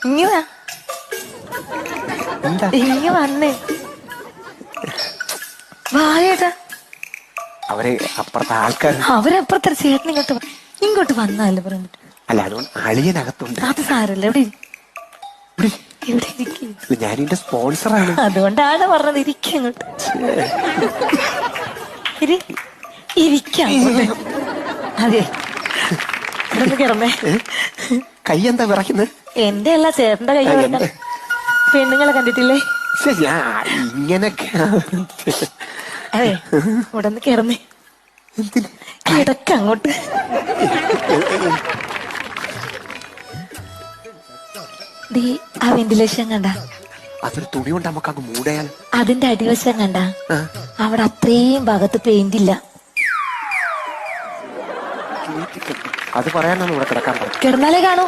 ഇങ്ങ എന്താ ഇങ്ങ വന്നേ വായേട്ടാ. അവര് അപ്പുറത്തെ ആൾക്കാർ. അവരപ്പുറത്തെ ചേട്ടൻ ഇങ്ങോട്ട് വന്നാലേ പറയാൻ പറ്റും. അല്ല അതുകൊണ്ട് അളിയനകത്തുണ്ട്. അത് സാരല്ല. എവിടെ ഇവിടെ ഇരിക്കും. ഞാനിന്റെ സ്പോൺസറാണ്. അതുകൊണ്ടാണ് പറഞ്ഞത് ഇരിക്കും ഇങ്ങോട്ട്. ഇരിക്കാം. അതെ ഇവിടെ കിടന്നേ. കൈ എന്താ വിറയ്ക്കുന്നത്? എന്റെ അല്ല ചേട്ടന്റെ കൈ വിറയ്ക്കാൻ. പെണ്ണുങ്ങളെ കണ്ടിട്ടില്ലേ? ഇങ്ങനൊക്കെ അതെ ഇവിടെ നിന്ന് കിടന്നേ. കിടക്ക അങ്ങോട്ട്. ആ വെന്റിലേഷൻ കണ്ട? അതൊരു തുണി കൊണ്ട് നമുക്ക് അങ്ങ് മൂടയാൽ. അതിന്റെ അടിവശം കണ്ട? അവിടെ അത്രയും ഭാഗത്ത് പെയിന്റ് ഇല്ല. അത് പറയാനാണ് ഇവിടെ കിടക്കാൻ പറഞ്ഞത്. കിടന്നാലേ കാണൂ.